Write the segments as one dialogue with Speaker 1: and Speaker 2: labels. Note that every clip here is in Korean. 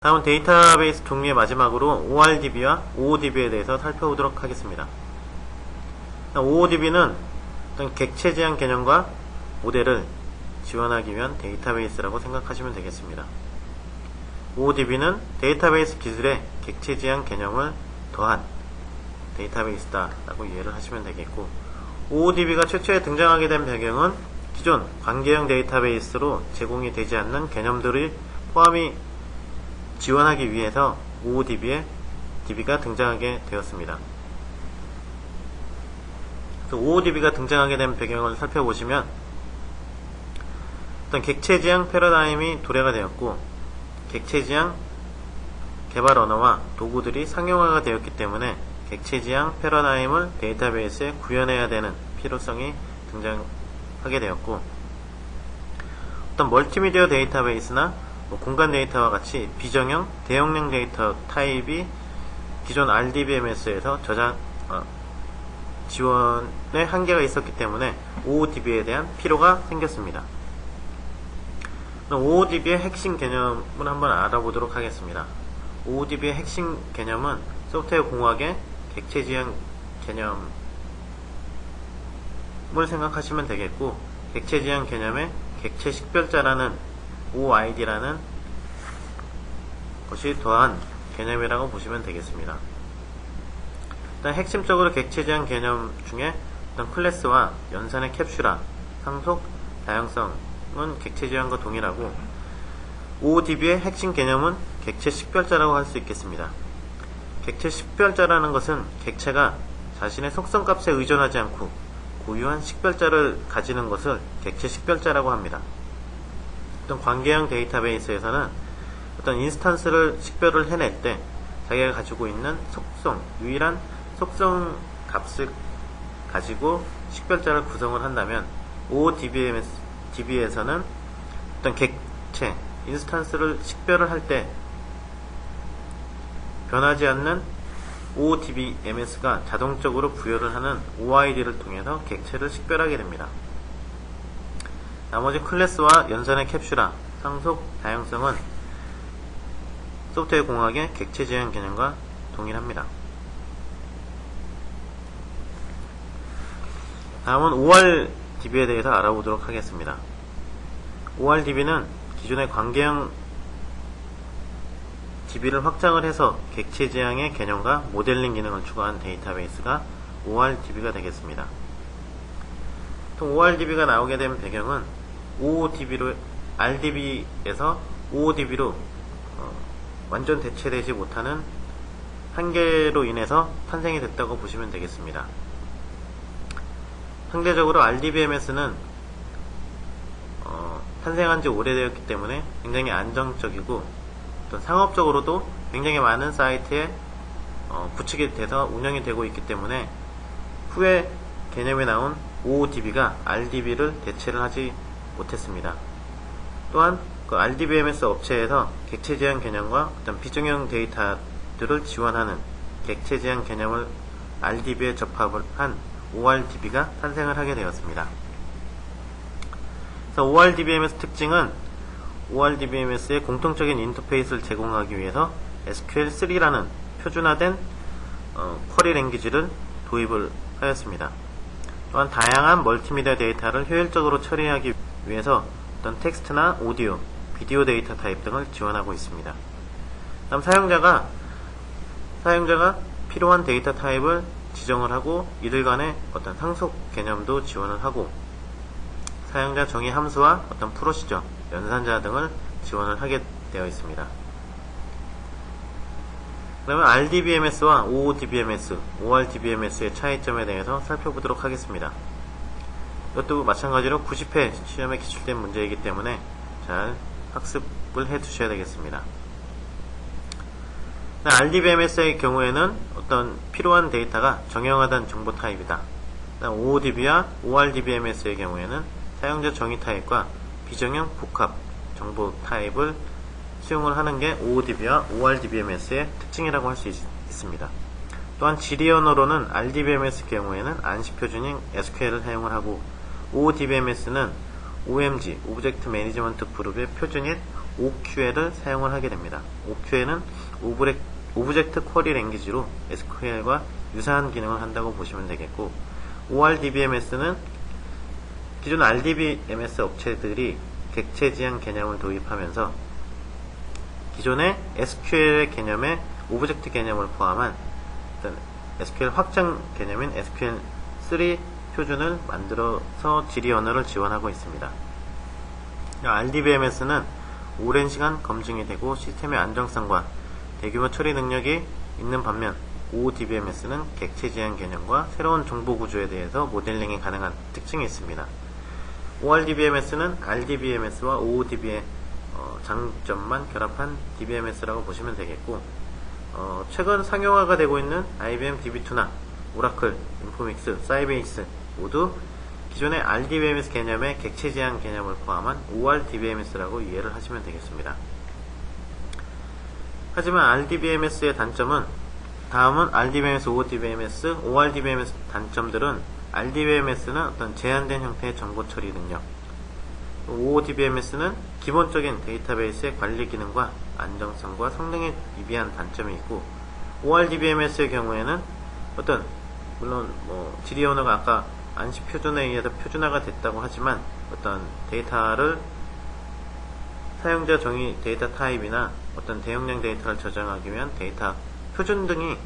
Speaker 1: 다음은 데이터베이스 종류의 마지막으로 ORDB와 OODB에 대해서 살펴보도록 하겠습니다. OODB는 어떤 객체 지향 개념과 모델을 지원하기 위한 데이터베이스라고 생각하시면 되겠습니다. OODB는 데이터베이스 기술에 객체 지향 개념을 더한 데이터베이스다 라고 이해를 하시면 되겠고, OODB가 최초에 등장하게 된 배경은 기존 관계형 데이터베이스로 제공이 되지 않는 개념들의 포함이 지원하기 위해서 OODB가 등장하게 되었습니다. OODB가 등장하게 된 배경을 살펴보시면 어떤 객체지향 패러다임이 도래가 되었고, 객체지향 개발 언어와 도구들이 상용화가 되었기 때문에 객체지향 패러다임을 데이터베이스에 구현해야 되는 필요성이 등장하게 되었고, 어떤 멀티미디어 데이터베이스나 공간 데이터와 같이 비정형, 대용량 데이터 타입이 기존 RDBMS에서 지원에 한계가 있었기 때문에 OODB에 대한 필요가 생겼습니다. OODB의 핵심 개념을 한번 알아보도록 하겠습니다. OODB의 핵심 개념은 소프트웨어 공학의 객체 지향 개념을 생각하시면 되겠고, 객체 지향 개념의 객체 식별자라는 OID라는 것이 더한 개념이라고 보시면 되겠습니다. 일단 핵심적으로 객체 지향 개념 중에 어떤 클래스와 연산의 캡슐화, 상속, 다양성은 객체 지향과 동일하고, OODB의 핵심 개념은 객체 식별자라고 할 수 있겠습니다. 객체 식별자라는 것은 객체가 자신의 속성값에 의존하지 않고 고유한 식별자를 가지는 것을 객체 식별자라고 합니다. 어떤 관계형 데이터베이스에서는 어떤 인스턴스를 식별을 해낼 때 자기가 가지고 있는 속성, 유일한 속성 값을 가지고 식별자를 구성을 한다면, OODB에서는 어떤 객체, 인스턴스를 식별을 할 때 변하지 않는 OODBMS가 자동적으로 부여를 하는 OID를 통해서 객체를 식별하게 됩니다. 나머지 클래스와 연산의 캡슐화, 상속, 다양성은 소프트웨어 공학의 객체 지향 개념과 동일합니다. 다음은 ORDB에 대해서 알아보도록 하겠습니다. ORDB는 기존의 관계형 DB를 확장을 해서 객체 지향의 개념과 모델링 기능을 추가한 데이터베이스가 ORDB가 되겠습니다. ORDB가 나오게 된 배경은 RDB에서 OODB로 완전 대체되지 못하는 한계로 인해서 탄생이 됐다고 보시면 되겠습니다. 상대적으로 RDBMS는 탄생한 지 오래되었기 때문에 굉장히 안정적이고, 어떤 상업적으로도 굉장히 많은 사이트에 구축이 돼서 운영이 되고 있기 때문에 후에 개념에 나온 OODB가 RDB를 대체를 하지 못했습니다. 또한 그 RDBMS 업체에서 객체 지향 개념과 어떤 비정형 데이터들을 지원하는 객체 지향 개념을 RDB에 접합을 한 ORDB가 탄생을 하게 되었습니다. 그래서 ORDBMS 특징은 ORDBMS의 공통적인 인터페이스를 제공하기 위해서 SQL3라는 표준화된 쿼리 랭귀지를 도입을 하였습니다. 또한 다양한 멀티미디어 데이터를 효율적으로 처리하기 위해서 어떤 텍스트나 오디오, 비디오 데이터 타입 등을 지원하고 있습니다. 다음 사용자가 필요한 데이터 타입을 지정을 하고, 이들 간의 어떤 상속 개념도 지원을 하고, 사용자 정의 함수와 어떤 프로시저, 연산자 등을 지원을 하게 되어 있습니다. 그러면 RDBMS와 OODBMS, ORDBMS의 차이점에 대해서 살펴보도록 하겠습니다. 이것도 마찬가지로 90회 시험에 기출된 문제이기 때문에 잘 학습을 해 두셔야 되겠습니다. RDBMS의 경우에는 어떤 필요한 데이터가 정형화된 정보 타입이다. OODB와 ORDBMS의 경우에는 사용자 정의 타입과 비정형 복합 정보 타입을 수용을 하는 게 OODB와 ORDBMS의 특징이라고 할 수 있습니다. 또한 지리 언어로는 RDBMS 경우에는 안시 표준인 SQL을 사용을 하고, OODBMS는 OMG, 오브젝트 매니지먼트 그룹의 표준인 OQL을 사용을 하게 됩니다. OQL은 오브젝트 쿼리 랭귀지로 SQL과 유사한 기능을 한다고 보시면 되겠고, ORDBMS는 기존 RDBMS 업체들이 객체 지향 개념을 도입하면서 기존의 SQL 개념에 오브젝트 개념을 포함한 SQL 확장 개념인 SQL3 표준을 만들어서 질의 언어를 지원하고 있습니다. RDBMS는 오랜 시간 검증이 되고 시스템의 안정성과 대규모 처리 능력이 있는 반면, OODBMS는 객체 지향 개념과 새로운 정보 구조에 대해서 모델링이 가능한 특징이 있습니다. ORDBMS는 RDBMS와 OODB의 장점만 결합한 DBMS라고 보시면 되겠고, 최근 상용화가 되고 있는 IBM DB2나 오라클, 인포믹스, 사이베이스 모두 기존의 RDBMS 개념의 객체 지향 개념을 포함한 ORDBMS라고 이해를 하시면 되겠습니다. 하지만 RDBMS의 단점은, 다음은 RDBMS, OODBMS, ORDBMS 단점들은, RDBMS는 어떤 제한된 형태의 정보 처리 능력, OODBMS는 기본적인 데이터베이스의 관리 기능과 안정성과 성능에 미비한 단점이 있고, ORDBMS의 경우에는 물론 질의 언어가 아까 안시 표준에 의해서 표준화가 됐다고 하지만 어떤 데이터를 사용자 정의 데이터 타입이나 어떤 대용량 데이터를 저장하기 위한 데이터 표준 등이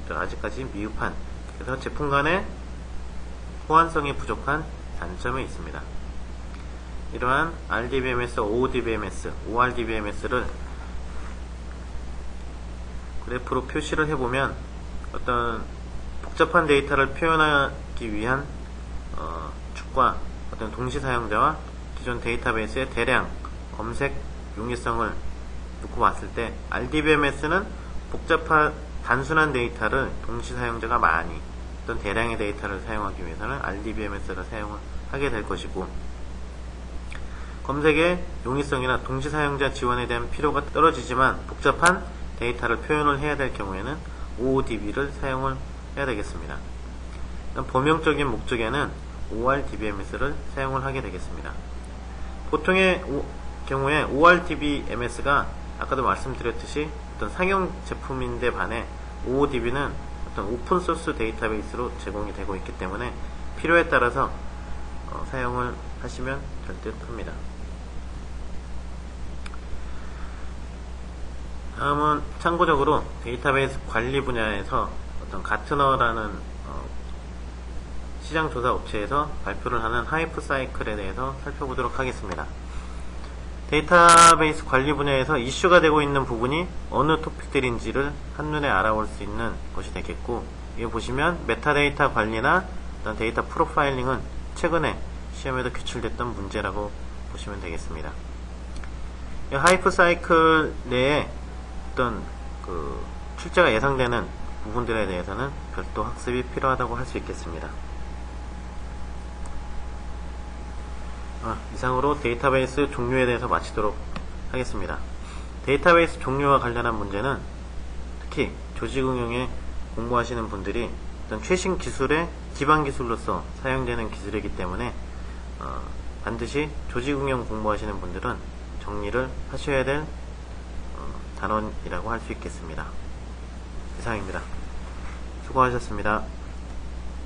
Speaker 1: 아직까지 미흡한, 그래서 제품 간의 호환성이 부족한 단점이 있습니다. 이러한 RDBMS, OODBMS, ORDBMS를 그래프로 표시를 해보면 어떤 복잡한 데이터를 표현하기 위한 축과 어떤 동시 사용자와 기존 데이터베이스의 대량 검색 용이성을 놓고 봤을 때, RDBMS는 복잡한 단순한 데이터를 동시 사용자가 많이, 어떤 대량의 데이터를 사용하기 위해서는 RDBMS를 사용을 하게 될 것이고, 검색의 용이성이나 동시 사용자 지원에 대한 필요가 떨어지지만 복잡한 데이터를 표현을 해야 될 경우에는 OODB를 사용을 해야 되겠습니다. 범용적인 목적에는 ORDBMS를 사용을 하게 되겠습니다. 보통의 경우에 ORDBMS가 아까도 말씀드렸듯이 어떤 상용 제품인데 반해 OODB는 어떤 오픈소스 데이터베이스로 제공이 되고 있기 때문에 필요에 따라서 사용을 하시면 될 듯 합니다. 다음은 참고적으로 데이터베이스 관리 분야에서 어떤 가트너라는 시장 조사 업체에서 발표를 하는 하이프 사이클에 대해서 살펴보도록 하겠습니다. 데이터베이스 관리 분야에서 이슈가 되고 있는 부분이 어느 토픽들인지를 한눈에 알아볼 수 있는 것이 되겠고, 여기 보시면 메타데이터 관리나 어떤 데이터 프로파일링은 최근에 시험에도 기출됐던 문제라고 보시면 되겠습니다. 이 하이프 사이클 내에 어떤 출제가 예상되는 부분들에 대해서는 별도 학습이 필요하다고 할 수 있겠습니다. 이상으로 데이터베이스 종류에 대해서 마치도록 하겠습니다. 데이터베이스 종류와 관련한 문제는 특히 조직응용에 공부하시는 분들이 어떤 최신 기술의 기반 기술로서 사용되는 기술이기 때문에 반드시 조직응용 공부하시는 분들은 정리를 하셔야 될 단원이라고 할 수 있겠습니다. 이상입니다. 수고하셨습니다.